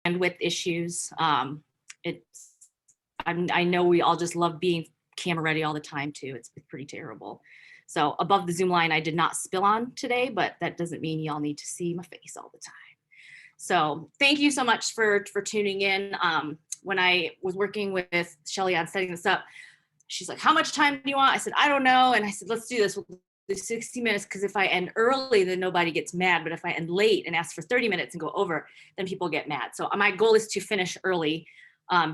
bandwidth issues. I know we all just love being camera ready all the time too. It's pretty terrible. So above the Zoom line, I did not spill on today, but that doesn't mean y'all need to see my face all the time. So thank you so much for tuning in. When I was working with Shelly on setting this up, she's like, how much time do you want? I said, I don't know. And I said, let's do this. We'll do 60 minutes because if I end early, then nobody gets mad. But if I end late and ask for 30 minutes and go over, then people get mad. So my goal is to finish early,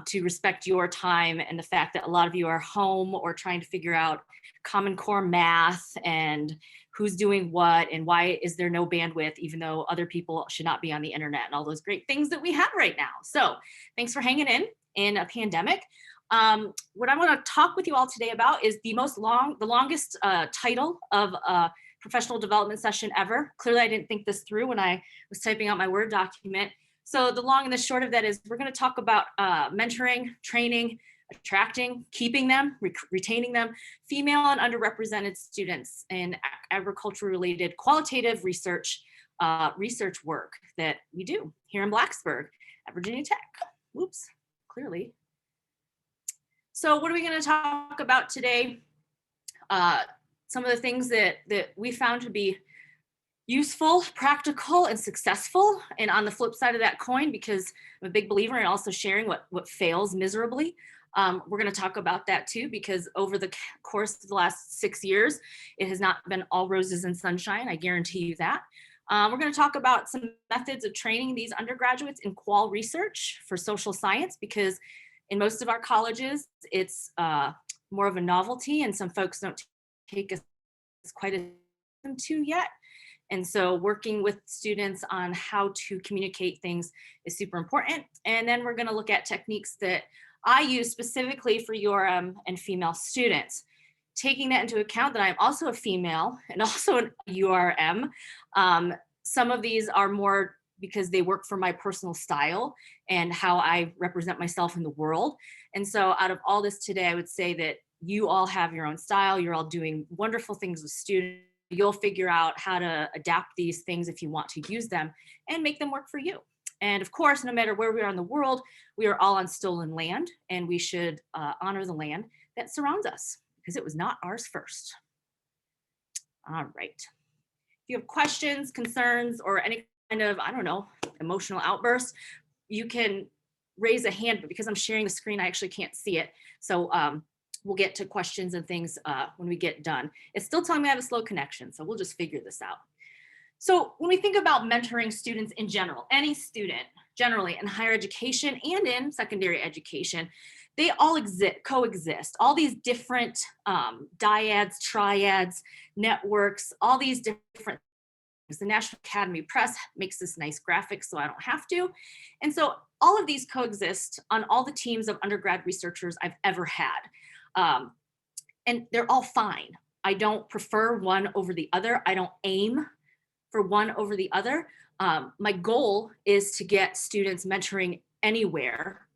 to respect your time and the fact that a lot of you are home or trying to figure out Common Core math and who's doing what and why is there no bandwidth, even though other people should not be on the internet and all those great things that we have right now. So thanks for hanging in a pandemic. What I want to talk with you all today about is the longest title of a professional development session ever. Clearly, I didn't think this through when I was typing out my Word document. So the long and the short of that is we're going to talk about mentoring, training, attracting, keeping them, retaining them, female and underrepresented students in agriculture-related qualitative research work that we do here in Blacksburg at Virginia Tech. Oops, clearly. So what are we going to talk about today? Some of the things that we found to be useful, practical, and successful. And on the flip side of that coin, because I'm a big believer in also sharing what fails miserably, we're going to talk about that too, because over the course of the last 6 years, it has not been all roses and sunshine. I guarantee you that. We're going to talk about some methods of training these undergraduates in qual research for social science, because in most of our colleges, it's more of a novelty and some folks don't take us quite as to yet. And so working with students on how to communicate things is super important. And then we're going to look at techniques that I use specifically for URM and female students. Taking that into account that I'm also a female and also an URM, some of these are more because they work for my personal style and how I represent myself in the world. And so out of all this today, I would say that you all have your own style. You're all doing wonderful things with students. You'll figure out how to adapt these things if you want to use them and make them work for you. And of course, no matter where we are in the world, we are all on stolen land, and we should honor the land that surrounds us because it was not ours first. All right. If you have questions, concerns, or any kind of, I don't know, emotional outburst, you can raise a hand, but because I'm sharing the screen, I actually can't see it. So we'll get to questions and things when we get done. It's still telling me I have a slow connection, so we'll just figure this out. So when we think about mentoring students in general, any student generally in higher education and in secondary education, they all coexist. All these different dyads, triads, networks, all these different things. The National Academy Press makes this nice graphic so I don't have to. And so all of these coexist on all the teams of undergrad researchers I've ever had. And they're all fine. I don't prefer one over the other. I don't aim for one over the other. My goal is to get students mentoring anywhere,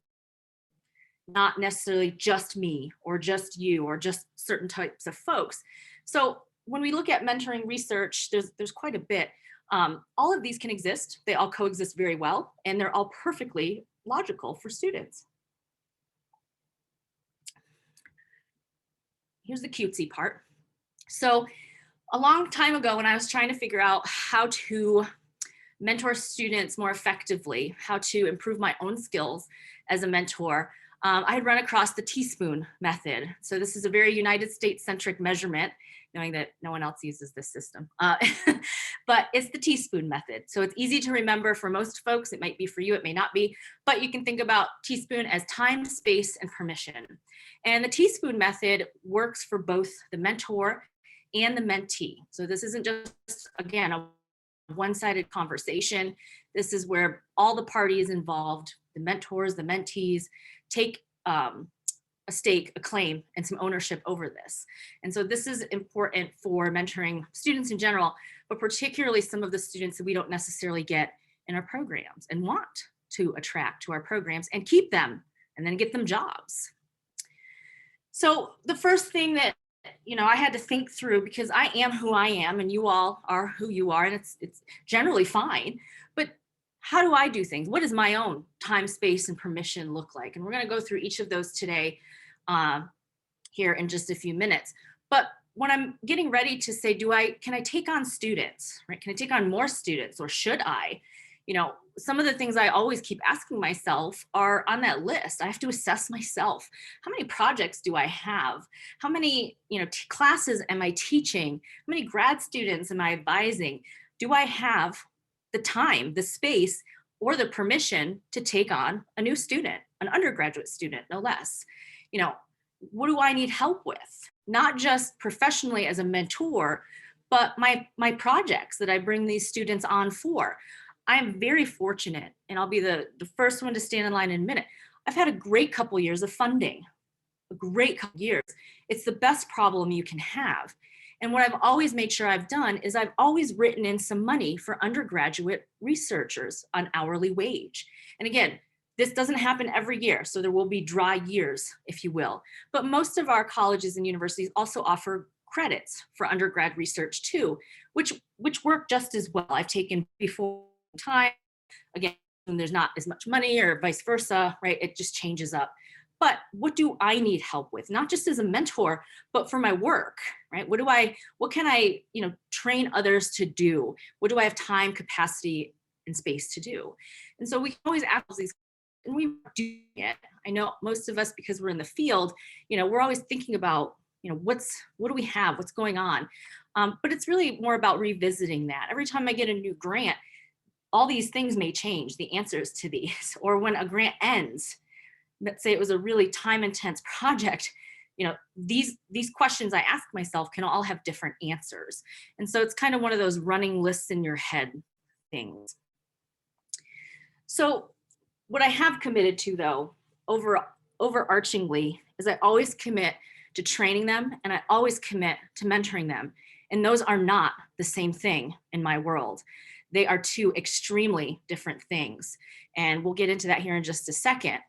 not necessarily just me or just you or just certain types of folks. So when we look at mentoring research, there's quite a bit. All of these can exist. They all coexist very well, and they're all perfectly logical for students. Here's the cutesy part. So a long time ago, when I was trying to figure out how to mentor students more effectively, how to improve my own skills as a mentor, I had run across the teaspoon method. So this is a very United States-centric measurement, knowing that no one else uses this system. But it's the teaspoon method. So it's easy to remember for most folks. It might be for you, it may not be. But you can think about teaspoon as time, space, and permission. And the teaspoon method works for both the mentor and the mentee. So this isn't just, again, a one-sided conversation. This is where all the parties involved, the mentors, the mentees, take a stake, a claim, and some ownership over this. And so this is important for mentoring students in general, but particularly some of the students that we don't necessarily get in our programs and want to attract to our programs and keep them and then get them jobs. So the first thing that I had to think through, because I am who I am and you all are who you are, and it's generally fine, but how do I do things? What does my own time, space, and permission look like? And we're going to go through each of those today here in just a few minutes. But when I'm getting ready to say, can I take on students, right? Can I take on more students, or should I? You know, some of the things I always keep asking myself are on that list. I have to assess myself. How many projects do I have? How many, classes am I teaching? How many grad students am I advising? Do I have the time, the space, or the permission to take on a new student, an undergraduate student, no less? What do I need help with? Not just professionally as a mentor, but my projects that I bring these students on for. I'm very fortunate, and I'll be the first one to stand in line in a minute. I've had a great couple years of funding, a great couple years. It's the best problem you can have. And what I've always made sure I've done is I've always written in some money for undergraduate researchers on hourly wage. And again, this doesn't happen every year, so there will be dry years, if you will. But most of our colleges and universities also offer credits for undergrad research too, which work just as well. I've taken before time, again, when there's not as much money or vice versa, right? It just changes up. But what do I need help with? Not just as a mentor, but for my work, right? What can I, train others to do? What do I have time, capacity, and space to do? And so we can always ask these, and we do it. I know most of us, because we're in the field, we're always thinking about, what do we have? What's going on? But it's really more about revisiting that. Every time I get a new grant, all these things may change, the answers to these, or when a grant ends, let's say it was a really time intense project, these questions I ask myself can all have different answers. And so it's kind of one of those running lists in your head things. So what I have committed to, though, overarchingly, is I always commit to training them, and I always commit to mentoring them. And those are not the same thing in my world. They are two extremely different things. And we'll get into that here in just a second.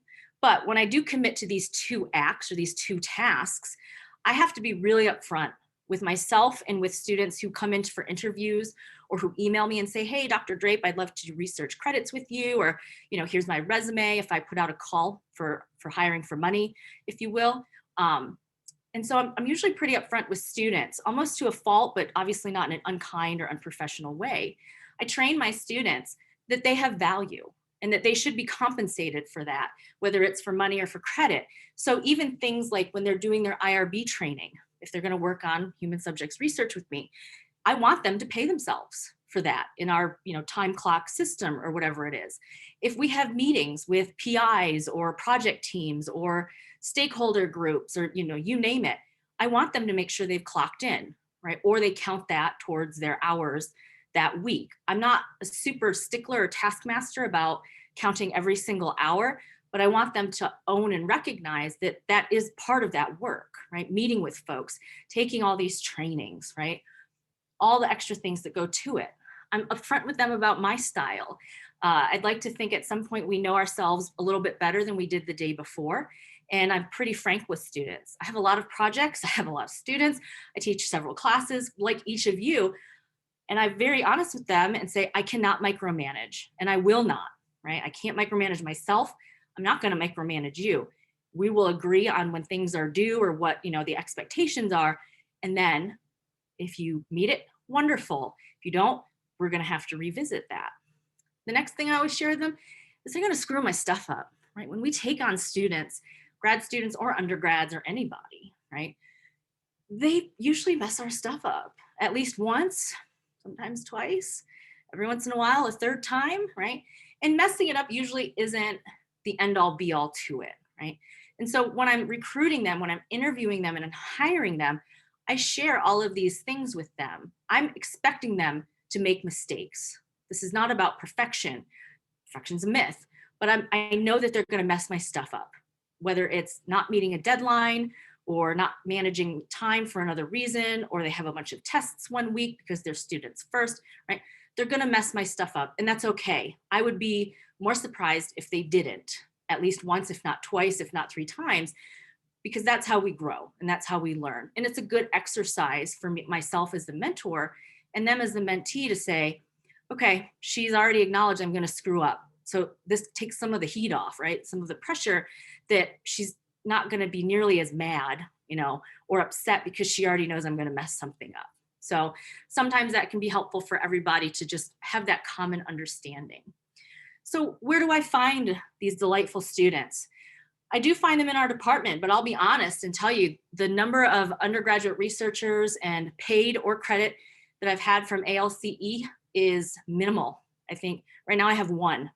But when I do commit to these two acts or these two tasks, I have to be really upfront with myself and with students who come in for interviews or who email me and say, hey, Dr. Drape, I'd love to do research credits with you, or, here's my resume, if I put out a call for hiring for money, if you will. And so I'm usually pretty upfront with students, almost to a fault, but obviously not in an unkind or unprofessional way. I train my students that they have value and that they should be compensated for that, whether it's for money or for credit. So even things like when they're doing their IRB training, if they're going to work on human subjects research with me, I want them to pay themselves for that in our time clock system or whatever it is. If we have meetings with PIs or project teams or stakeholder groups or you name it, I want them to make sure they've clocked in, right? Or they count that towards their hours that week. I'm not a super stickler or taskmaster about counting every single hour, but I want them to own and recognize that that is part of that work, right? Meeting with folks, taking all these trainings, right? All the extra things that go to it. I'm upfront with them about my style. I'd like to think at some point we know ourselves a little bit better than we did the day before. And I'm pretty frank with students. I have a lot of projects. I have a lot of students. I teach several classes like each of you. And I'm very honest with them and say, I cannot micromanage, and I will not, right? I can't micromanage myself. I'm not going to micromanage you. We will agree on when things are due or what, the expectations are. And then if you meet it, wonderful. If you don't, we're going to have to revisit that. The next thing I always share with them is they're going to screw my stuff up, right? When we take on students, grad students or undergrads or anybody, right? They usually mess our stuff up at least once, sometimes twice, every once in a while, a third time, right? And messing it up usually isn't the end all be all to it, right? And so when I'm recruiting them, when I'm interviewing them and I'm hiring them, I share all of these things with them. I'm expecting them to make mistakes. This is not about perfection. Perfection's a myth, but I know that they're going to mess my stuff up, whether it's not meeting a deadline or not managing time for another reason, or they have a bunch of tests one week because they're students first, right? They're going to mess my stuff up, and that's okay. I would be more surprised if they didn't, at least once, if not twice, if not 3 times, because that's how we grow and that's how we learn. And it's a good exercise for me, myself as the mentor and them as the mentee to say, okay, she's already acknowledged I'm going to screw up. So this takes some of the heat off, right? Some of the pressure that she's not going to be nearly as mad, or upset because she already knows I'm going to mess something up. So sometimes that can be helpful for everybody to just have that common understanding. So where do I find these delightful students? I do find them in our department, but I'll be honest and tell you the number of undergraduate researchers and paid or credit that I've had from ALCE is minimal. I think right now I have one,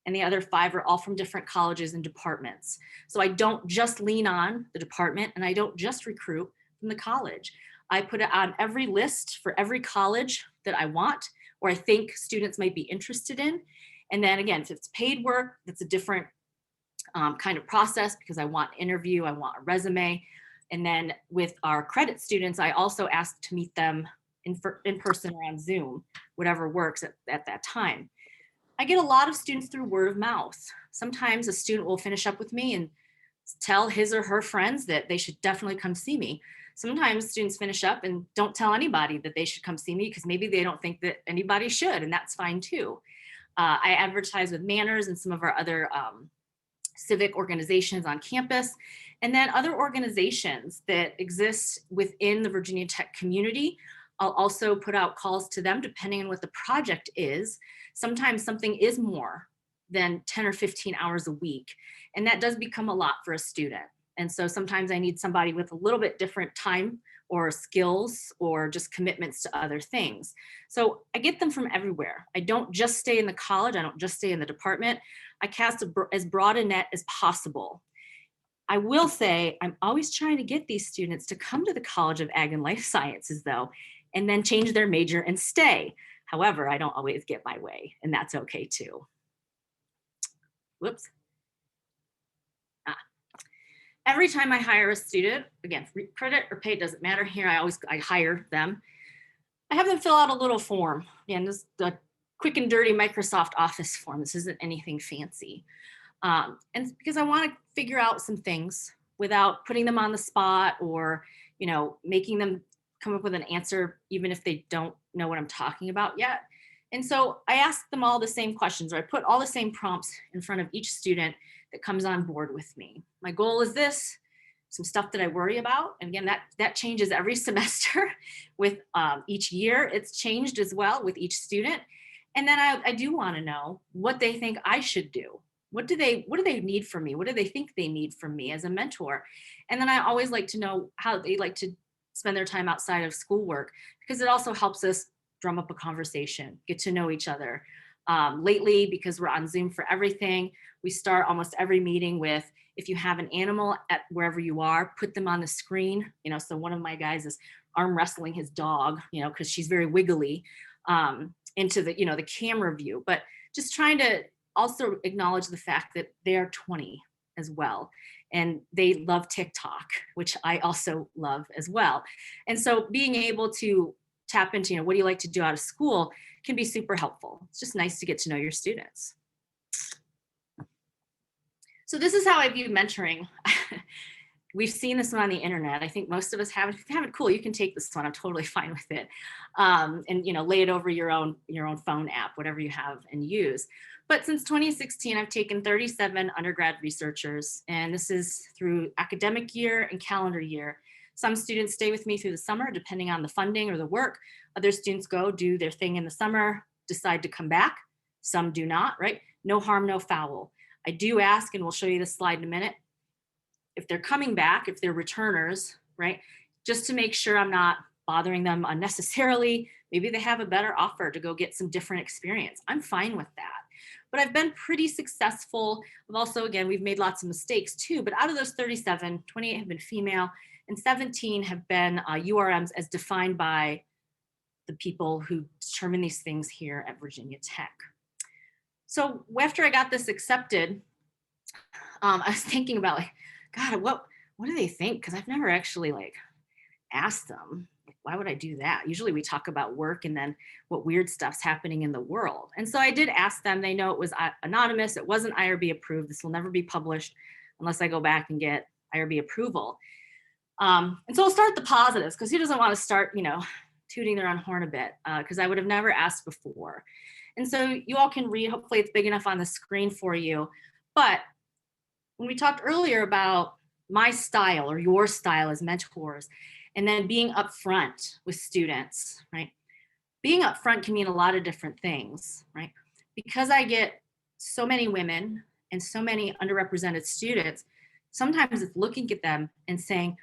and the other 5 are all from different colleges and departments. So I don't just lean on the department, and I don't just recruit from the college. I put it on every list for every college that I want or I think students might be interested in. And then again, if it's paid work, that's a different kind of process because I want interview, I want a resume. And then with our credit students, I also ask to meet them in person or on Zoom, whatever works at that time. I get a lot of students through word of mouth. Sometimes a student will finish up with me and tell his or her friends that they should definitely come see me. Sometimes students finish up and don't tell anybody that they should come see me because maybe they don't think that anybody should, and that's fine too. I advertise with Manners and some of our other civic organizations on campus, and then other organizations that exist within the Virginia Tech community. I'll also put out calls to them depending on what the project is. Sometimes something is more than 10 or 15 hours a week, and that does become a lot for a student. And so sometimes I need somebody with a little bit different time or skills or just commitments to other things. So I get them from everywhere. I don't just stay in the college. I don't just stay in the department. I cast as broad a net as possible. I will say I'm always trying to get these students to come to the College of Ag and Life Sciences though, and then change their major and stay. However, I don't always get my way, and that's okay too. Whoops. Every time I hire a student, again, credit or pay doesn't matter here. I hire them. I have them fill out a little form. Again, this is the quick and dirty Microsoft Office form. This isn't anything fancy. And because I want to figure out some things without putting them on the spot or, making them come up with an answer, even if they don't know what I'm talking about yet. And so I ask them all the same questions, or I put all the same prompts in front of each student that comes on board with me. My goal is this, some stuff that I worry about. And again, that changes every semester with each year. It's changed as well with each student. And then I do want to know what they think I should do. What do they need from me? What do they think they need from me as a mentor? And then I always like to know how they like to spend their time outside of schoolwork, because it also helps us drum up a conversation, get to know each other. Lately, because we're on Zoom for everything, we start almost every meeting with, if you have an animal at wherever you are, put them on the screen. So one of my guys is arm wrestling his dog, because she's very wiggly, into the, the camera view, but just trying to also acknowledge the fact that they are 20 as well. And they love TikTok, which I also love as well. And so being able to tap into, what do you like to do out of school can be super helpful. It's just nice to get to know your students. So this is how I view mentoring. We've seen this one on the internet. I think most of us have it. If you have it, cool, you can take this one. I'm totally fine with it. And lay it over your own phone app, whatever you have and use. But since 2016, I've taken 37 undergrad researchers, and this is through academic year and calendar year. Some students stay with me through the summer, depending on the funding or the work. Other students go do their thing in the summer, decide to come back. Some do not, right? No harm, no foul. I do ask, and we'll show you this slide in a minute, if they're coming back, if they're returners, right? Just to make sure I'm not bothering them unnecessarily. Maybe they have a better offer to go get some different experience. I'm fine with that. But I've been pretty successful. I've also, again, we've made lots of mistakes too, but out of those 37, 28 have been female and 17 have been URMs as defined by the people who determine these things here at Virginia Tech. So after I got this accepted, I was thinking about God, what do they think? Because I've never actually asked them. Why would I do that? Usually we talk about work and then what weird stuff's happening in the world. And so I did ask them. They know it was anonymous. It wasn't IRB approved. This will never be published unless I go back and get IRB approval. And so I'll start the positives, because who doesn't want to start, tooting their own horn a bit, because I would have never asked before. And so you all can read, hopefully it's big enough on the screen for you. But when we talked earlier about my style or your style as mentors, and then being upfront with students, right? Being upfront can mean a lot of different things, right? Because I get so many women and so many underrepresented students, sometimes it's looking at them and saying,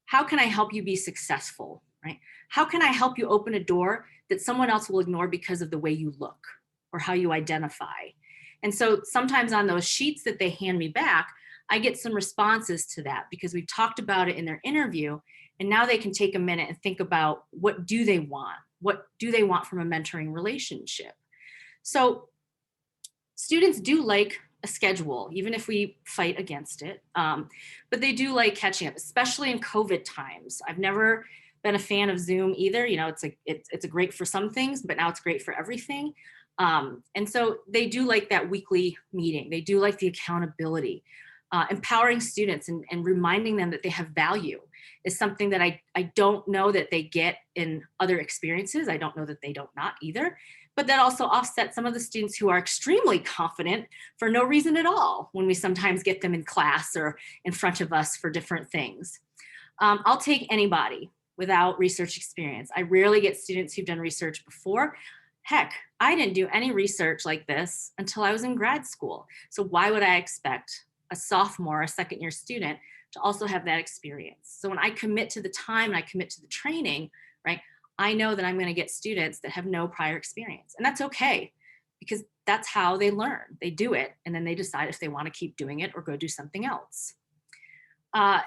how can I help you be successful, right? How can I help you open a door that someone else will ignore because of the way you look or how you identify? And so sometimes on those sheets that they hand me back, I get some responses to that because we've talked about it in their interview, and now they can take a minute and think about what do they want? What do they want from a mentoring relationship? So students do like a schedule, even if we fight against it. But they do like catching up, especially in COVID times. I've never been a fan of Zoom either. You know, it's a great for some things, but now it's great for everything. And so they do like that weekly meeting. They do like the accountability. Empowering students and reminding them that they have value is something that I don't know that they get in other experiences. I don't know that they don't not either, but that also offsets some of the students who are extremely confident for no reason at all when we sometimes get them in class or in front of us for different things. I'll take anybody without research experience. I rarely get students who've done research before. Heck, I didn't do any research like this until I was in grad school. So why would I expect a sophomore, a second year student to also have that experience? So when I commit to the time and I commit to the training, right, I know that I'm going to get students that have no prior experience. And that's okay, because that's how they learn. They do it, and then they decide if they want to keep doing it or go do something else. I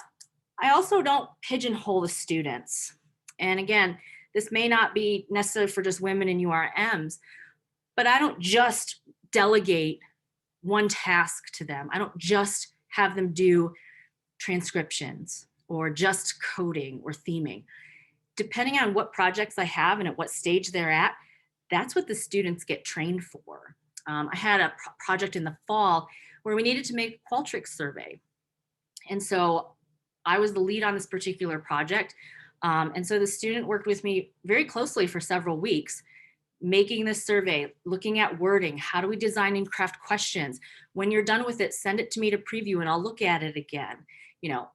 also don't pigeonhole the students. And again, this may not be necessary for just women in URMs, but I don't just delegate one task to them. I don't just have them do transcriptions or just coding or theming. Depending on what projects I have and at what stage they're at, that's what the students get trained for. I had a project in the fall where we needed to make a Qualtrics survey. And so I was the lead on this particular project. And so the student worked with me very closely for several weeks, making this survey, looking at wording, how do we design and craft questions? When you're done with it, send it to me to preview and I'll look at it again. You know,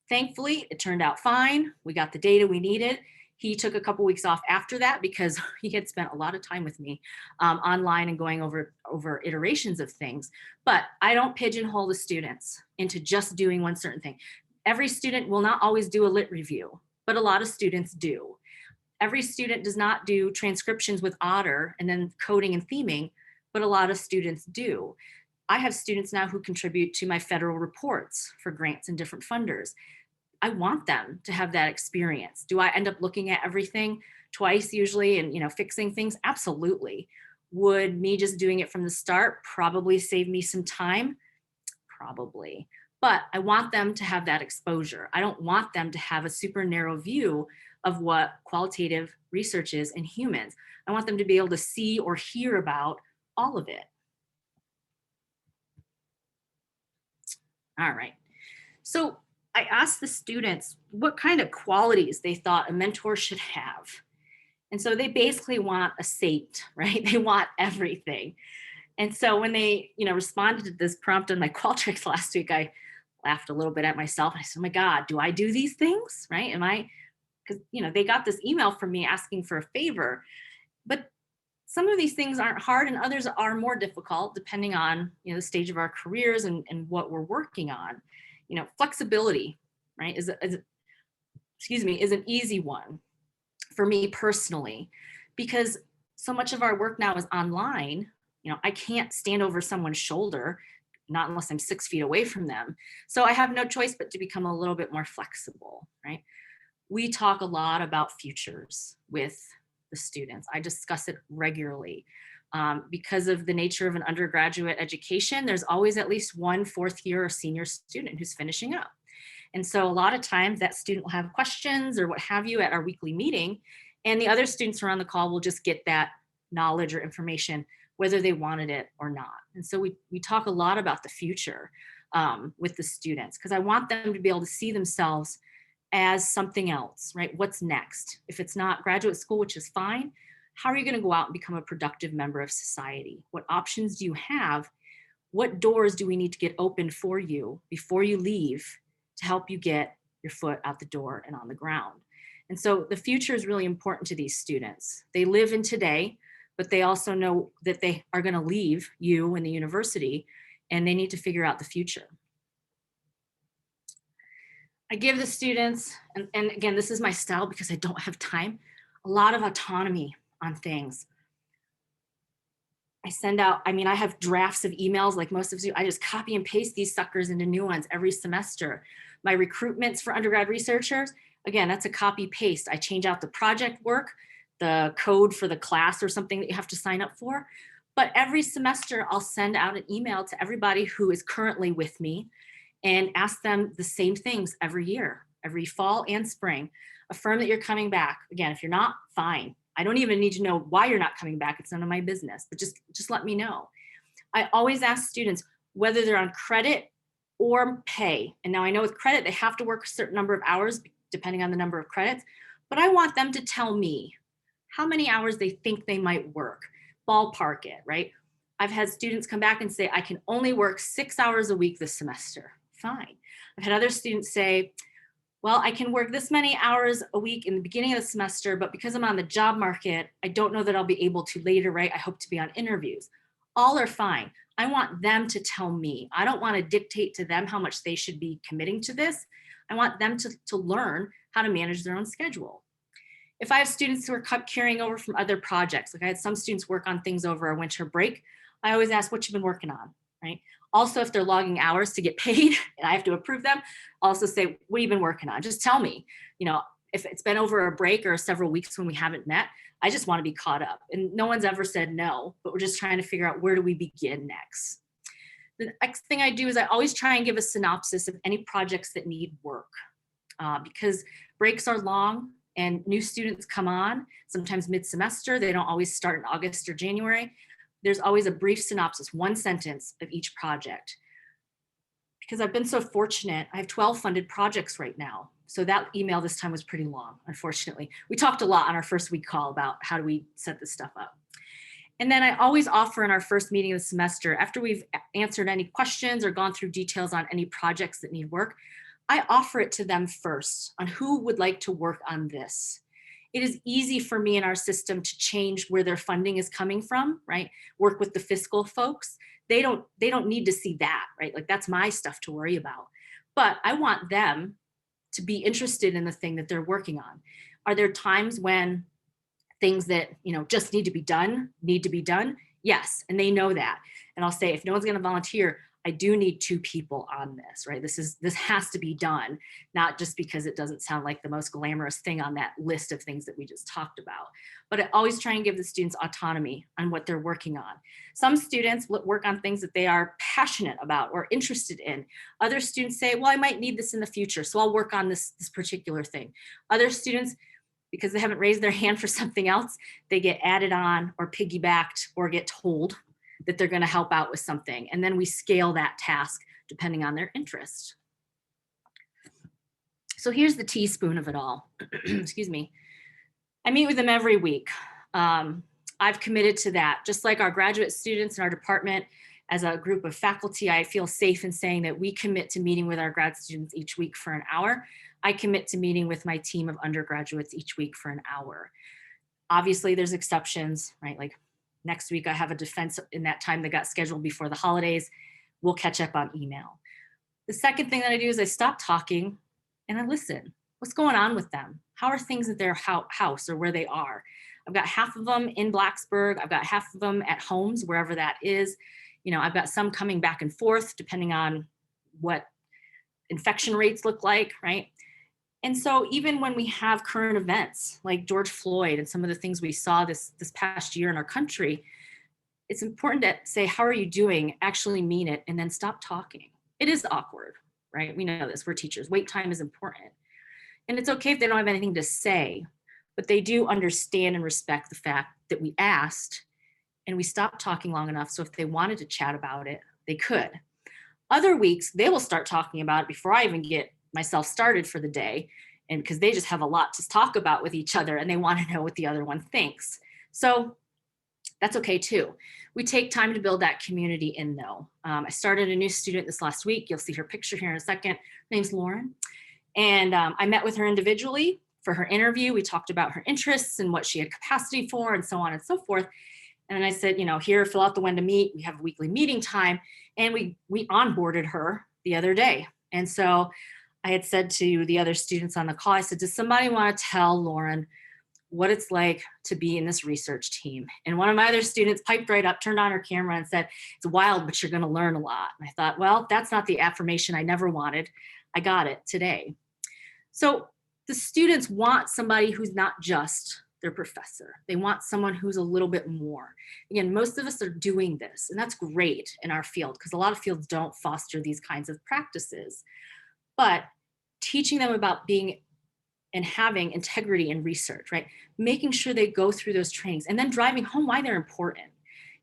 thankfully it turned out fine. We got the data we needed. He took a couple weeks off after that because he had spent a lot of time with me online and going over iterations of things. But I don't pigeonhole the students into just doing one certain thing. Every student will not always do a lit review, but a lot of students do. Every student does not do transcriptions with Otter and then coding and theming, but a lot of students do. I have students now who contribute to my federal reports for grants and different funders. I want them to have that experience. Do I end up looking at everything twice usually and, you know, fixing things? Absolutely. Would me just doing it from the start probably save me some time? Probably. But I want them to have that exposure. I don't want them to have a super narrow view of what qualitative research is in humans. I want them to be able to see or hear about all of it. All right. So I asked the students what kind of qualities they thought a mentor should have. And so they basically want a saint, right? They want everything. And so when they, you know, responded to this prompt on my Qualtrics last week, I laughed a little bit at myself. I said, oh my God, do I do these things, right? Am I, because, you know, they got this email from me asking for a favor, but some of these things aren't hard and others are more difficult depending on, you know, the stage of our careers and what we're working on. You know, flexibility, right, is an easy one for me personally, because so much of our work now is online. You know, I can't stand over someone's shoulder, not unless I'm 6 feet away from them. So I have no choice but to become a little bit more flexible, right? We talk a lot about futures with the students. I discuss it regularly. Because of the nature of an undergraduate education, there's always at least one fourth year or senior student who's finishing up. And so a lot of times that student will have questions or what have you at our weekly meeting, and the other students who are on the call will just get that knowledge or information whether they wanted it or not. And so we talk a lot about the future with the students, because I want them to be able to see themselves as something else, right? What's next? If it's not graduate school, which is fine, How are you going to go out and become a productive member of society? What options do you have? What doors do we need to get open for you before you leave to help you get your foot out the door and on the ground? And so the future is really important to these students. They live in today, but they also know that they are going to leave you and the university, and they need to figure out the future. I give the students, and again, this is my style because I don't have time, a lot of autonomy on things. I send out, I mean, I have drafts of emails like most of you. I just copy and paste these suckers into new ones every semester. My recruitments for undergrad researchers, again, that's a copy paste. I change out the project work, the code for the class or something that you have to sign up for. But every semester, I'll send out an email to everybody who is currently with me and ask them the same things every year, every fall and spring. Affirm that you're coming back. Again, if you're not, fine. I don't even need to know why you're not coming back. It's none of my business, but just let me know. I always ask students whether they're on credit or pay. And now I know with credit, they have to work a certain number of hours depending on the number of credits, but I want them to tell me how many hours they think they might work, ballpark it, right? I've had students come back and say, I can only work 6 hours a week this semester. Fine. I've had other students say, well, I can work this many hours a week in the beginning of the semester, but because I'm on the job market, I don't know that I'll be able to later, right? I hope to be on interviews. All are fine. I want them to tell me. I don't want to dictate to them how much they should be committing to this. I want them to learn how to manage their own schedule. If I have students who are carrying over from other projects, like I had some students work on things over a winter break, I always ask what you've been working on, right? Also, if they're logging hours to get paid and I have to approve them, also say, what have you been working on? Just tell me, you know, if it's been over a break or several weeks when we haven't met, I just want to be caught up. And no one's ever said no, but we're just trying to figure out where do we begin next. The next thing I do is I always try and give a synopsis of any projects that need work because breaks are long and new students come on, sometimes mid-semester. They don't always start in August or January. There's always a brief synopsis, one sentence of each project. Because I've been so fortunate, I have 12 funded projects right now. So that email this time was pretty long, unfortunately. We talked a lot on our first week call about how do we set this stuff up. And then I always offer in our first meeting of the semester, after we've answered any questions or gone through details on any projects that need work, I offer it to them first on who would like to work on this. It is easy for me in our system to change where their funding is coming from, right? Work with the fiscal folks. They don't need to see that, right? Like that's my stuff to worry about. But I want them to be interested in the thing that they're working on. Are there times when things that, you know, just need to be done? Yes, and they know that. And I'll say, if no one's going to volunteer, I do need 2 people on this, right? This has to be done, not just because it doesn't sound like the most glamorous thing on that list of things that we just talked about. But I always try and give the students autonomy on what they're working on. Some students work on things that they are passionate about or interested in. Other students say, well, I might need this in the future, so I'll work on this particular thing. Other students, because they haven't raised their hand for something else, they get added on or piggybacked or get told that they're going to help out with something. And then we scale that task depending on their interest. So here's the teaspoon of it all. Excuse me. I meet with them every week. I've committed to that. Just like our graduate students in our department, as a group of faculty, I feel safe in saying that we commit to meeting with our grad students each week for an hour. I commit to meeting with my team of undergraduates each week for an hour. Obviously, there's exceptions, right? Like next week, I have a defense in that time that got scheduled before the holidays. We'll catch up on email. The second thing that I do is I stop talking and I listen. What's going on with them? How are things at their house or where they are? I've got half of them in Blacksburg. I've got half of them at homes, wherever that is. You know, I've got some coming back and forth depending on what infection rates look like, right? And so even when we have current events like George Floyd and some of the things we saw this past year in our country, it's important to say, how are you doing? Actually mean it, and then stop talking. It is awkward, right? We know this, we're teachers. Wait time is important. And it's okay if they don't have anything to say, but they do understand and respect the fact that we asked and we stopped talking long enough. So if they wanted to chat about it, they could. Other weeks, they will start talking about it before I even get myself started for the day, and because they just have a lot to talk about with each other and they want to know what the other one thinks. So that's okay too. We take time to build that community in though. I started a new student this last week. You'll see her picture here in a second. Her name's Lauren. And I met with her individually for her interview. We talked about her interests and what she had capacity for and so on and so forth. And then I said, you know, here, fill out the when to meet. We have a weekly meeting time. And we onboarded her the other day. And so I had said to the other students on the call, I said, does somebody want to tell Lauren what it's like to be in this research team? And one of my other students piped right up, turned on her camera and said, it's wild, but you're going to learn a lot. And I thought, well, that's not the affirmation I never wanted. I got it today. So the students want somebody who's not just their professor. They want someone who's a little bit more. Again, most of us are doing this, and that's great in our field because a lot of fields don't foster these kinds of practices. But teaching them about being and having integrity in research, right? Making sure they go through those trainings and then driving home why they're important.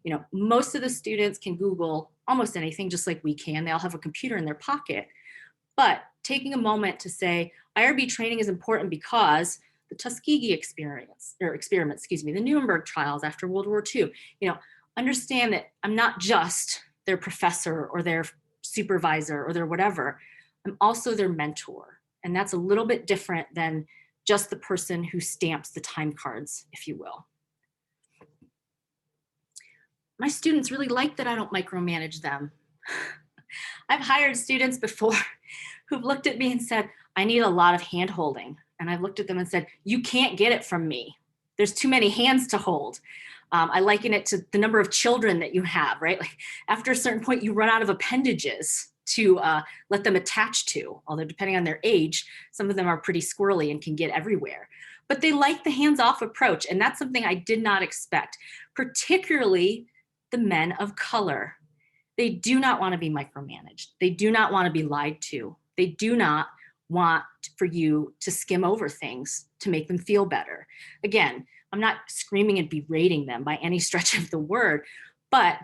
You know, most of the students can Google almost anything just like we can. They all have a computer in their pocket. But taking a moment to say, IRB training is important because the Tuskegee experiment, the Nuremberg trials after World War II, you know, understand that I'm not just their professor or their supervisor or their whatever, I'm also their mentor. And that's a little bit different than just the person who stamps the time cards, if you will. My students really like that I don't micromanage them. I've hired students before who've looked at me and said, I need a lot of hand holding. And I've looked at them and said, you can't get it from me. There's too many hands to hold. I liken it to the number of children that you have, right? Like after a certain point, you run out of appendages to let them attach to, although depending on their age, some of them are pretty squirrely and can get everywhere. But they like the hands-off approach, and that's something I did not expect, particularly the men of color. They do not want to be micromanaged. They do not want to be lied to. They do not want for you to skim over things to make them feel better. Again, I'm not screaming and berating them by any stretch of the word, but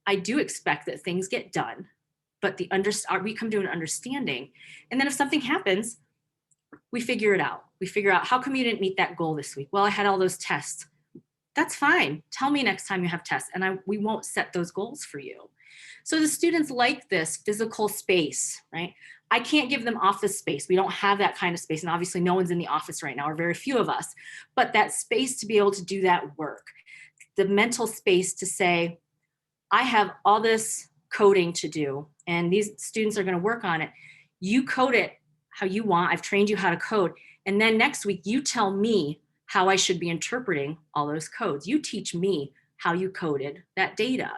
I do expect that things get done, but we come to an understanding. And then if something happens, we figure it out. We figure out, how come you didn't meet that goal this week? Well, I had all those tests. That's fine. Tell me next time you have tests, and we won't set those goals for you. So the students like this physical space, right? I can't give them office space. We don't have that kind of space. And obviously no one's in the office right now, or very few of us, but that space to be able to do that work, the mental space to say, I have all this coding to do, and these students are going to work on it. You code it how you want. I've trained you how to code. And then next week, you tell me how I should be interpreting all those codes. You teach me how you coded that data.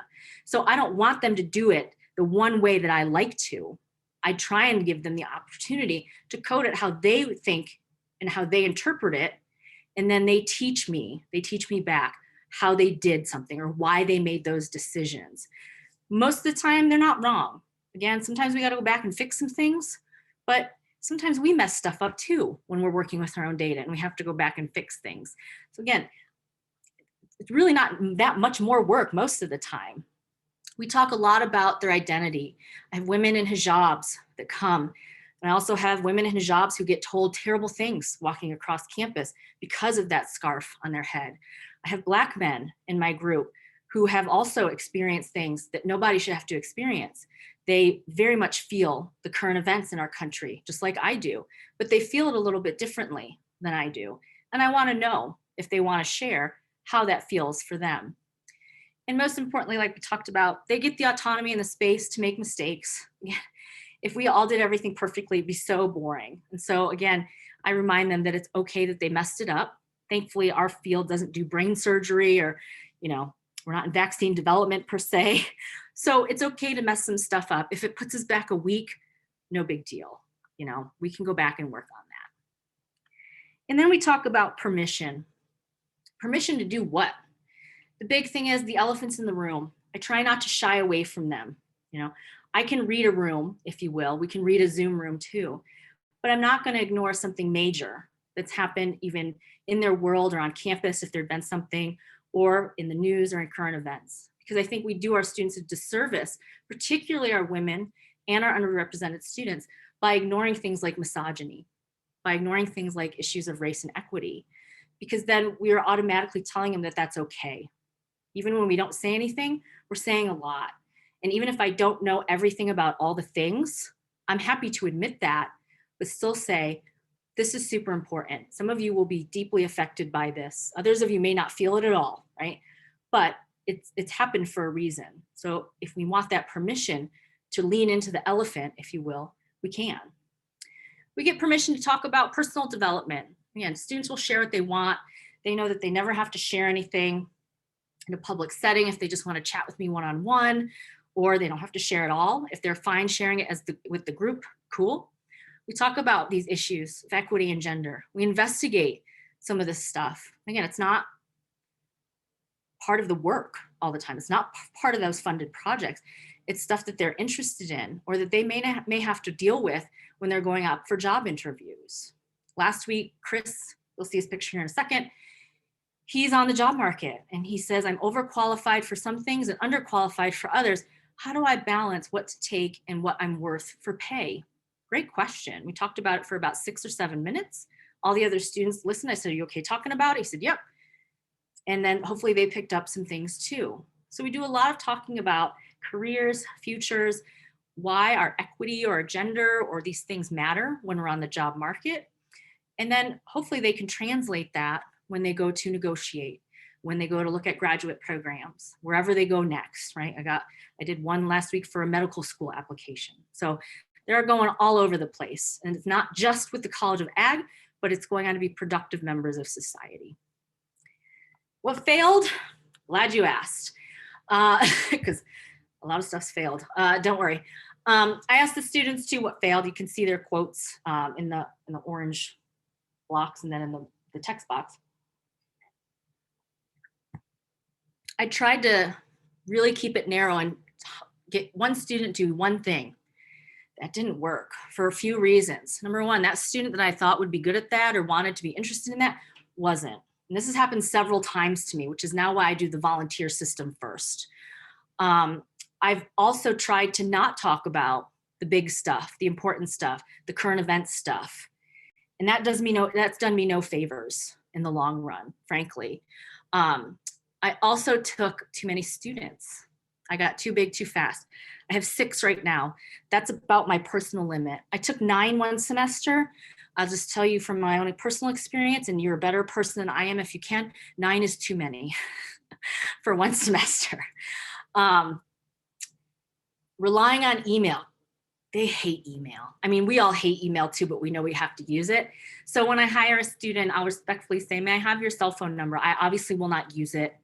So I don't want them to do it the one way that I like to. I try and give them the opportunity to code it how they think and how they interpret it. And then they teach me back how they did something or why they made those decisions. Most of the time, they're not wrong. Again, sometimes we got to go back and fix some things, but sometimes we mess stuff up too when we're working with our own data and we have to go back and fix things. So again, it's really not that much more work most of the time. We talk a lot about their identity. I have women in hijabs that come. And I also have women in hijabs who get told terrible things walking across campus because of that scarf on their head. I have Black men in my group who have also experienced things that nobody should have to experience. They very much feel the current events in our country, just like I do, but they feel it a little bit differently than I do. And I want to know if they want to share how that feels for them. And most importantly, like we talked about, they get the autonomy and the space to make mistakes. If we all did everything perfectly, it'd be so boring. And so again, I remind them that it's okay that they messed it up. Thankfully, our field doesn't do brain surgery or, we're not in vaccine development per se. So it's okay to mess some stuff up. If it puts us back a week, no big deal. We can go back and work on that. And then we talk about permission. Permission to do what? The big thing is the elephants in the room. I try not to shy away from them. I can read a room, if you will. We can read a Zoom room too, but I'm not going to ignore something major that's happened even in their world or on campus if there'd been something, or in the news or in current events, because I think we do our students a disservice, particularly our women and our underrepresented students, by ignoring things like misogyny, by ignoring things like issues of race and equity. because then we are automatically telling them that that's okay. Even when we don't say anything, we're saying a lot. And even if I don't know everything about all the things, I'm happy to admit that, but still say, this is super important. Some of you will be deeply affected by this. Others of you may not feel it at all, right? But it's happened for a reason. So if we want that permission to lean into the elephant, if you will, we can. We get permission to talk about personal development. Again, students will share what they want. They know that they never have to share anything in a public setting if they just want to chat with me one-on-one, or they don't have to share it all. If they're fine sharing it with the group, cool. We talk about these issues of equity and gender. We investigate some of this stuff. Again, it's not part of the work all the time. It's not part of those funded projects. It's stuff that they're interested in or that they may have to deal with when they're going out for job interviews. Last week, Chris, you'll see his picture here in a second, he's on the job market and he says, I'm overqualified for some things and underqualified for others. How do I balance what to take and what I'm worth for pay? Great question. We talked about it for about 6 or 7 minutes. All the other students listened. I said, are you okay talking about it? He said, yep. And then hopefully they picked up some things too. So we do a lot of talking about careers, futures, why our equity or our gender or these things matter when we're on the job market. And then hopefully they can translate that when they go to negotiate, when they go to look at graduate programs, wherever they go next, right? I did one last week for a medical school application. So they're going all over the place. And it's not just with the College of Ag, but it's going on to be productive members of society. What failed? Glad you asked, because a lot of stuff's failed. Don't worry. I asked the students too what failed. You can see their quotes in the orange blocks and then in the text box. I tried to really keep it narrow and get one student to do one thing. That didn't work for a few reasons. Number one, that student that I thought would be good at that or wanted to be interested in that wasn't. And this has happened several times to me, which is now why I do the volunteer system first. I've also tried to not talk about the big stuff, the important stuff, the current event stuff. And that's done me no favors in the long run, frankly. I also took too many students. I got too big too fast. I have 6 right now. That's about my personal limit. I took 9 one semester. I'll just tell you from my own personal experience, and you're a better person than I am if you can, 9 is too many for one semester. Relying on email. They hate email. I mean, we all hate email too, but we know we have to use it. So when I hire a student, I'll respectfully say, may I have your cell phone number? I obviously will not use it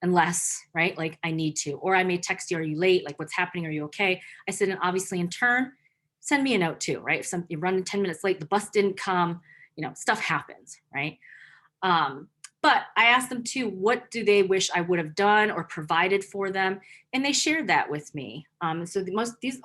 unless, right, like I need to. Or I may text you, are you late? Like, what's happening? Are you okay? I said, and obviously in turn, send me a note too, right? If you're running 10 minutes late, the bus didn't come, stuff happens, right? But I asked them too, what do they wish I would have done or provided for them? And they shared that with me. So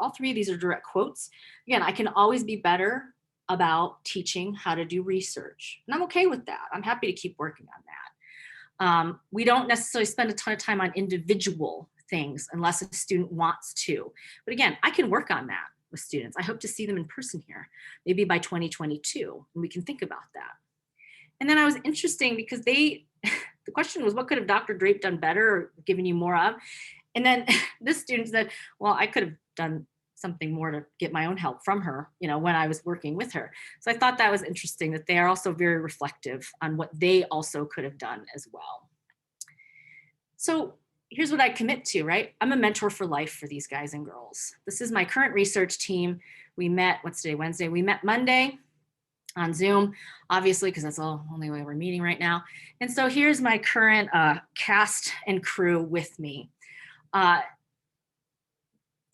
all 3 of these are direct quotes. Again, I can always be better about teaching how to do research. And I'm okay with that. I'm happy to keep working on that. We don't necessarily spend a ton of time on individual things unless a student wants to. But again, I can work on that with students. I hope to see them in person here, maybe by 2022, and we can think about that. And then I was interesting because the question was, what could have Dr. Drape done better or given you more of? And then this student said, well, I could have done something more to get my own help from her, when I was working with her. So I thought that was interesting that they are also very reflective on what they also could have done as well. So here's what I commit to, right? I'm a mentor for life for these guys and girls. This is my current research team. We met, what's today, Wednesday? We met Monday on Zoom, obviously, because that's the only way we're meeting right now. And so here's my current cast and crew with me.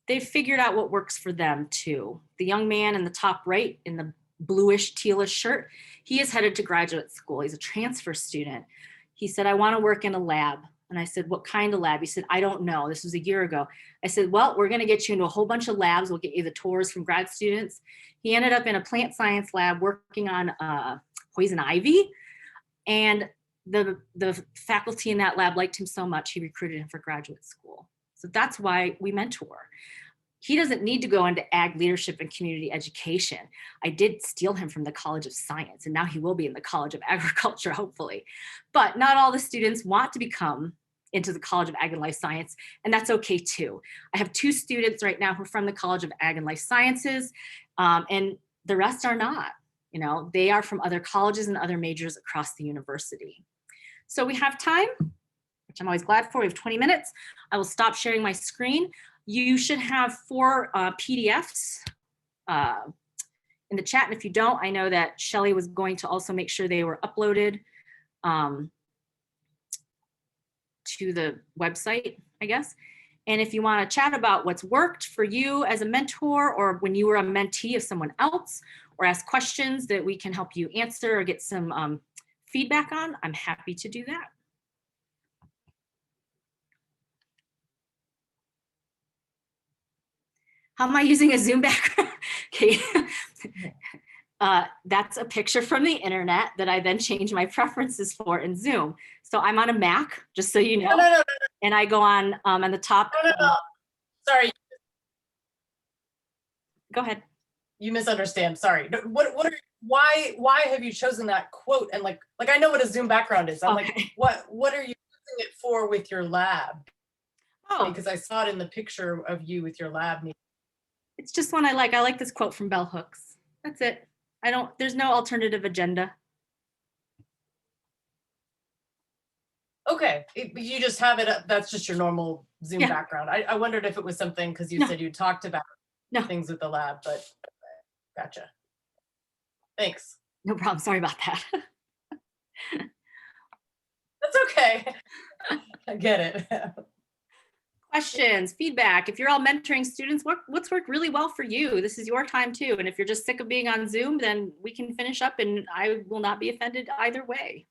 They've figured out what works for them too. The young man in the top right in the bluish tealish shirt, he is headed to graduate school. He's a transfer student. He said, I want to work in a lab. And I said, what kind of lab? He said, I don't know. This was a year ago. I said, well, we're going to get you into a whole bunch of labs. We'll get you the tours from grad students. He ended up in a plant science lab working on poison ivy. And the faculty in that lab liked him so much, he recruited him for graduate school. So that's why we mentor. he doesn't need to go into ag leadership and community education. I did steal him from the College of Science, and now he will be in the College of Agriculture, hopefully. But not all the students want to become into the College of Ag and Life Science, and that's okay too. I have 2 students right now who are from the College of Ag and Life Sciences, and the rest are not. You know, they are from other colleges and other majors across the university. So we have time, which I'm always glad for. We have 20 minutes. I will stop sharing my screen. You should have 4 PDFs in the chat. And if you don't, I know that Shelly was going to also make sure they were uploaded to the website, I guess. And if you want to chat about what's worked for you as a mentor, or when you were a mentee of someone else, or ask questions that we can help you answer or get some feedback on, I'm happy to do that. How am I using a Zoom background? Okay. That's a picture from the internet that I then change my preferences for in Zoom. So I'm on a Mac, just so you know. No. And I go on the top. No. Sorry. Go ahead. You misunderstand. Sorry. Why have you chosen that quote? And like I know what a Zoom background is. I'm okay. Like, what are you using it for with your lab? Oh, because I saw it in the picture of you with your lab. It's just one I like. I like this quote from Bell Hooks. That's it. There's no alternative agenda. Okay, you just have it up. That's just your normal Zoom background. I wondered if it was something, because you said you talked about things with the lab, but gotcha. Thanks. No problem. Sorry about that. That's okay. I get it. Questions, feedback. If you're all mentoring students, what's worked really well for you? This is your time too. And if you're just sick of being on Zoom, then we can finish up and I will not be offended either way.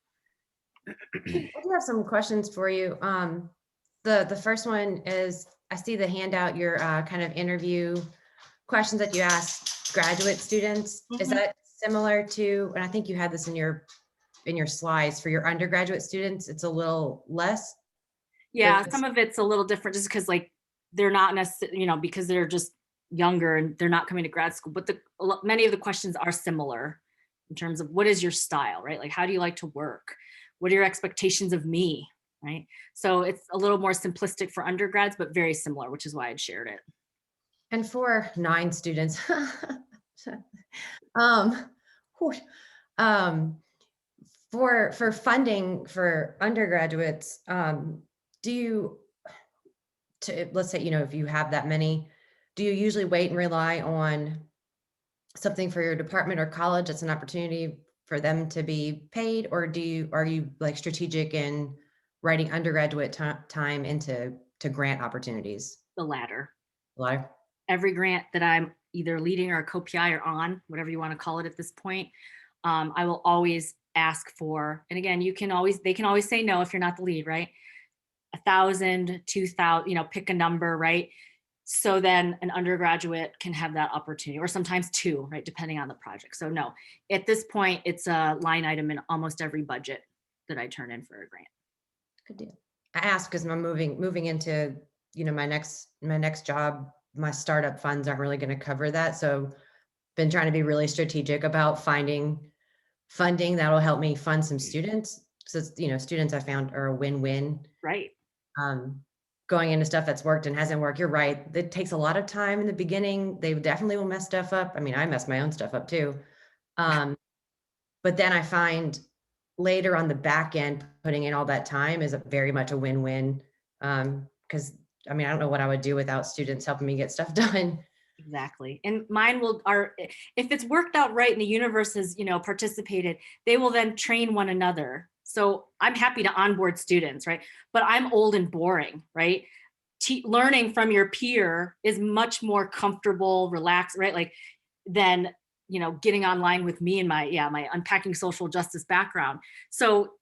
I do have some questions for you. The first one is, I see the handout, your kind of interview questions that you ask graduate students. Mm-hmm. Is that similar to, and I think you had this in your slides, for your undergraduate students, it's a little less? Yeah, some of it's a little different just because like they're not necessarily, because they're just younger and they're not coming to grad school, but many of the questions are similar in terms of what is your style, right? Like, how do you like to work? What are your expectations of me, right? So it's a little more simplistic for undergrads, but very similar, which is why I'd shared it. And for 9 students, for funding for undergraduates, let's say, if you have that many, do you usually wait and rely on something for your department or college that's an opportunity for them to be paid, or are you like strategic in writing undergraduate time into grant opportunities? The latter. Latter. Every grant that I'm either leading or a co-PI or on, whatever you want to call it at this point, I will always ask for, and again, they can always say no if you're not the lead, right? 1,000, 2,000, pick a number, right? So then an undergraduate can have that opportunity, or sometimes 2, right? Depending on the project. So no, at this point, it's a line item in almost every budget that I turn in for a grant. Good deal. I ask because I'm moving into, my next job. My startup funds aren't really going to cover that. So been trying to be really strategic about finding funding that'll help me fund some students. So, students I found are a win-win. Right. Going into stuff that's worked and hasn't worked. You're right. It takes a lot of time in the beginning. They definitely will mess stuff up. I mean, I mess my own stuff up too. But then I find later on the back end, putting in all that time is very much a win-win. Because I don't know what I would do without students helping me get stuff done. Exactly. And mine if it's worked out right and the universe has, participated, they will then train one another. So I'm happy to onboard students, right? But I'm old and boring, right? Learning from your peer is much more comfortable, relaxed, right? Like than, getting online with me and my unpacking social justice background. So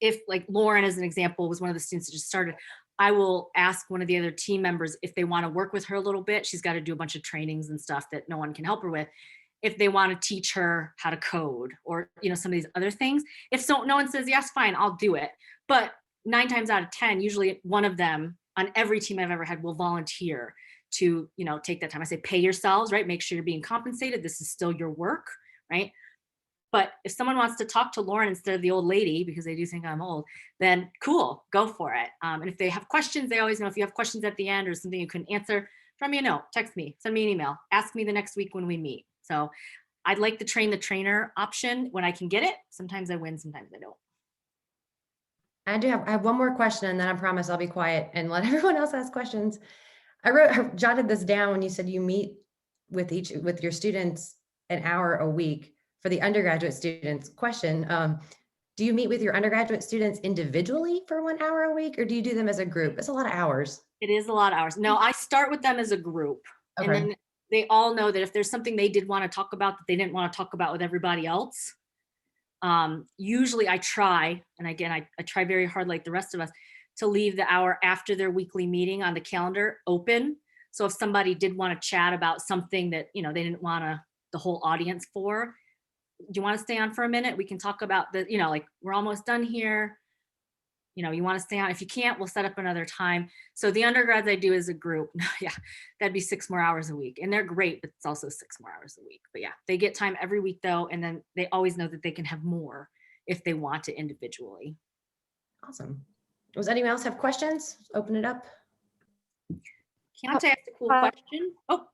if like Lauren, as an example, was one of the students that just started, I will ask one of the other team members if they want to work with her a little bit. She's got to do a bunch of trainings and stuff that no one can help her with. If they want to teach her how to code or, some of these other things. If no one says, yes, fine, I'll do it. But 9 times out of 10, usually one of them on every team I've ever had will volunteer to, you know, take that time. I say, pay yourselves, right? Make sure you're being compensated. This is still your work, right? But if someone wants to talk to Lauren instead of the old lady, because they do think I'm old, then cool, go for it. And if they have questions, they always know if you have questions at the end or something you couldn't answer, drop me a note, text me, send me an email, ask me the next week when we meet. So I'd like the train the trainer option when I can get it. Sometimes I win, sometimes I don't. I have one more question, and then I promise I'll be quiet and let everyone else ask questions. I jotted this down when you said you meet with your students an hour a week. For the undergraduate students, question, do you meet with your undergraduate students individually for 1 hour a week, or do you do them as a group? It's a lot of hours. It is a lot of hours. No, I start with them as a group. Okay. And then they all know that if there's something they did want to talk about that they didn't want to talk about with everybody else, usually I try, and again, I try very hard like the rest of us, to leave the hour after their weekly meeting on the calendar open. So if somebody did want to chat about something that, you know, they didn't want the whole audience for, do you want to stay on for a minute? We can talk about the, you know, like we're almost done here. You know, you want to stay on. If you can't, we'll set up another time. So the undergrads I do as a group, yeah, that'd be 6 more hours a week. And they're great, but it's also 6 more hours a week. But yeah, they get time every week though. And then they always know that they can have more if they want to individually. Awesome. Does anyone else have questions? Open it up. Can't I ask a cool question? Oh,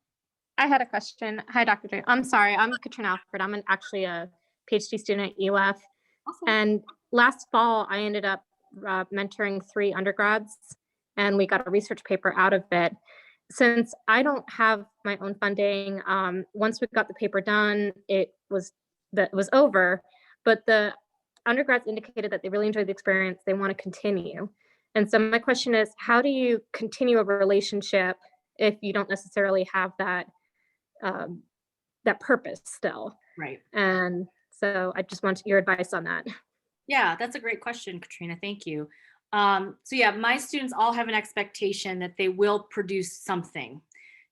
I had a question. Hi, Dr. Drape. I'm sorry. I'm Katrina Alfred. I'm actually a PhD student at UF. awesome. And last fall, I ended up mentoring 3 undergrads, and we got a research paper out of it. Since I don't have my own funding, once we got the paper done, it was over. But the undergrads indicated that they really enjoyed the experience. They want to continue. And so my question is, how do you continue a relationship if you don't necessarily have that that purpose still? Right. And so I just want your advice on that. Yeah, that's a great question, Katrina. Thank you. So yeah, my students all have an expectation that they will produce something.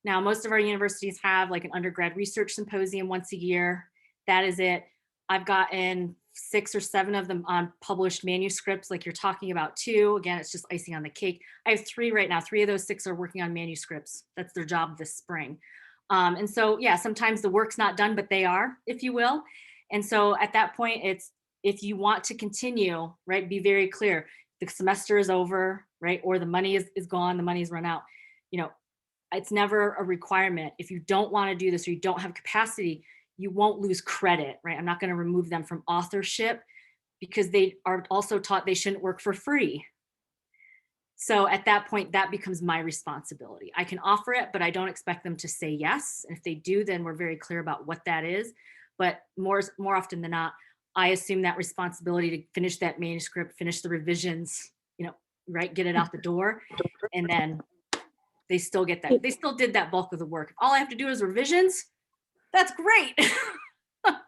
Now, most of our universities have like an undergrad research symposium once a year. That is it. I've gotten 6 or 7 of them on published manuscripts like you're talking about too. Again, it's just icing on the cake. I have 3 right now. 3 of those 6 are working on manuscripts. That's their job this spring. And so, yeah, sometimes the work's not done, but they are, if you will. And so at that point, it's, if you want to continue, right, be very clear. The semester is over, right? Or the money is gone, the money's run out. You know, it's never a requirement. If you don't want to do this or you don't have capacity, you won't lose credit, right? I'm not going to remove them from authorship because they are also taught they shouldn't work for free. So at that point, that becomes my responsibility. I can offer it, but I don't expect them to say yes. And if they do, then we're very clear about what that is. But more often than not, I assume that responsibility to finish that manuscript, finish the revisions, you know, right, get it out the door. And then they still get that. They still did that bulk of the work. If all I have to do is revisions, that's great.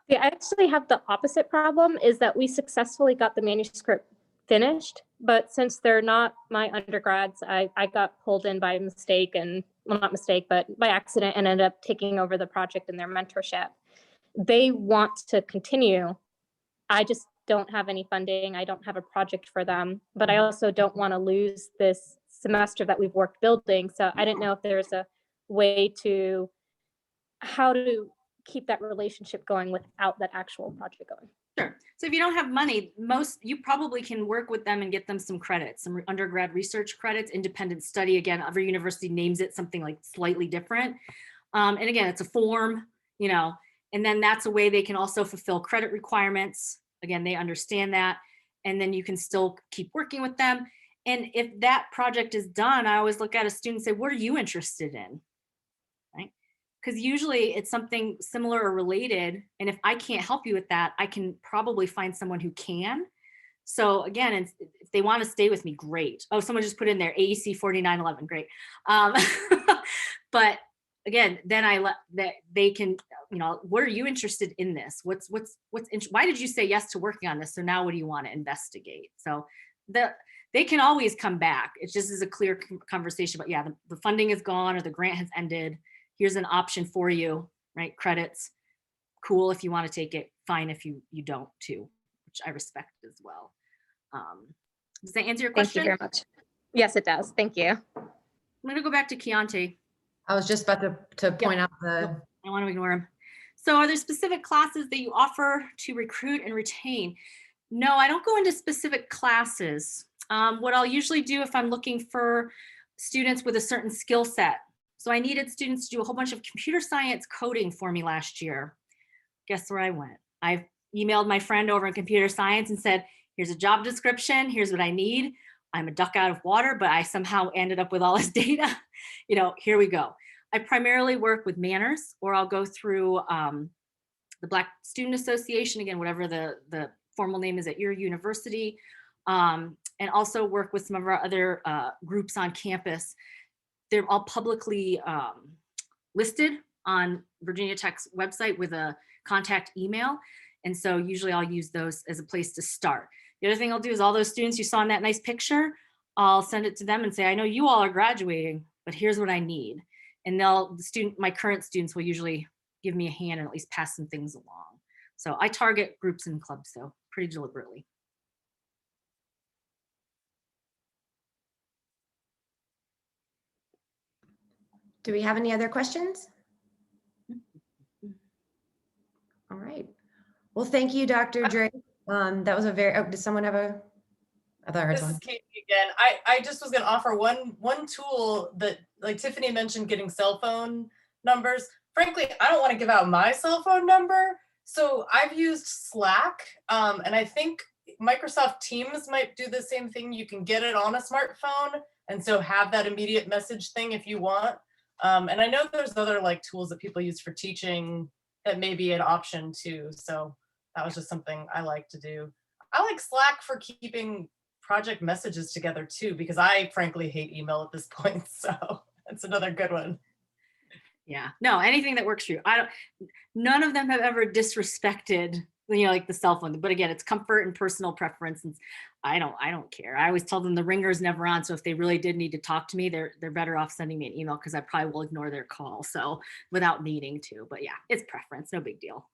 Yeah, I actually have the opposite problem, is that we successfully got the manuscript finished, but since they're not my undergrads, I got pulled in by mistake, and well, not mistake, but by accident, and ended up taking over the project in their mentorship. They want to continue. I just don't have any funding. I don't have a project for them, but I also don't want to lose this semester that we've worked building. So I didn't know if there's a way to, how to keep that relationship going without that actual project going. Sure. So if you don't have money, you probably can work with them and get them some credits, some undergrad research credits, independent study. Again, every university names it something like slightly different. And again, it's a form, you know, and then that's a way they can also fulfill credit requirements. Again, they understand that. And then you can still keep working with them. And if that project is done, I always look at a student and say, what are you interested in? Right? Because usually it's something similar or related. And if I can't help you with that, I can probably find someone who can. So again, if they want to stay with me, great. Oh, someone just put in there AEC 4911, great. But again, then I let that they can, you know, what are you interested in this? Why did you say yes to working on this? So now what do you want to investigate? So they can always come back. It just is a clear conversation. But yeah, the funding is gone or the grant has ended. Here's an option for you, right? Credits, cool if you want to take it, fine if you don't too, which I respect as well. Does that answer your question? Thank you very much. Yes, it does. Thank you. I'm gonna go back to Keontae. I was just about to point out Nope, I want to ignore them. So are there specific classes that you offer to recruit and retain? No, I don't go into specific classes. What I'll usually do if I'm looking for students with a certain skill set. So I needed students to do a whole bunch of computer science coding for me last year. Guess where I went? I emailed my friend over in computer science and said, here's a job description. Here's what I need. I'm a duck out of water, but I somehow ended up with all this data. You know, here we go. I primarily work with manners, or I'll go through the Black Student Association, again, whatever the formal name is at your university, and also work with some of our other groups on campus. They're all publicly listed on Virginia Tech's website with a contact email. And so usually I'll use those as a place to start. The other thing I'll do is all those students you saw in that nice picture, I'll send it to them and say, I know you all are graduating, but here's what I need. And my current students will usually give me a hand and at least pass some things along. So I target groups and clubs though, pretty deliberately. Do we have any other questions? All right. Well, thank you, Dr. Drape. That was a very, did someone have a, I thought I heard This someone. is Katie again. I just was gonna offer one tool that, like Tiffany mentioned, getting cell phone numbers. Frankly, I don't want to give out my cell phone number. So I've used Slack, and I think Microsoft Teams might do the same thing. You can get it on a smartphone and so have that immediate message thing if you want. And I know there's other like tools that people use for teaching that may be an option too. So that was just something I like to do. I like Slack for keeping project messages together too, because I frankly hate email at this point. So that's another good one. Yeah, no, anything that works for you. None of them have ever disrespected, you know, like the cell phone. But again, it's comfort and personal preference. And I don't care. I always tell them the ringer's never on. So if they really did need to talk to me, they're better off sending me an email because I probably will ignore their call. So without needing to, but yeah, it's preference, no big deal.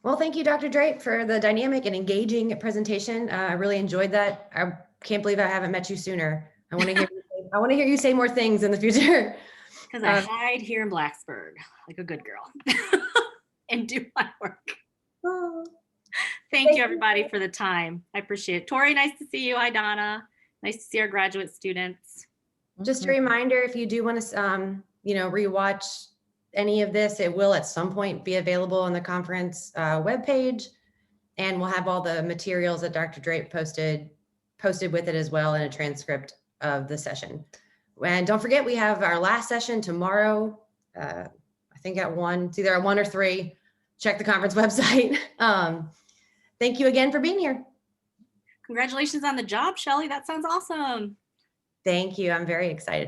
Well, thank you, Dr. Drape, for the dynamic and engaging presentation. I really enjoyed that. I can't believe I haven't met you sooner. I want to hear you say more things in the future. Because I hide here in Blacksburg like a good girl and do my work. Thank you, everybody, for the time. I appreciate it. Tori, nice to see you. Hi, Donna. Nice to see our graduate students. Just a reminder, if you do want to, rewatch any of this, it will at some point be available on the conference webpage, and we'll have all the materials that Dr. Drape posted with it as well, in a transcript of the session. And don't forget, we have our last session tomorrow, I think at 1, it's either at 1 or 3. Check the conference website. Thank you again for being here. Congratulations on the job, Shelly. That sounds awesome. Thank you. I'm very excited.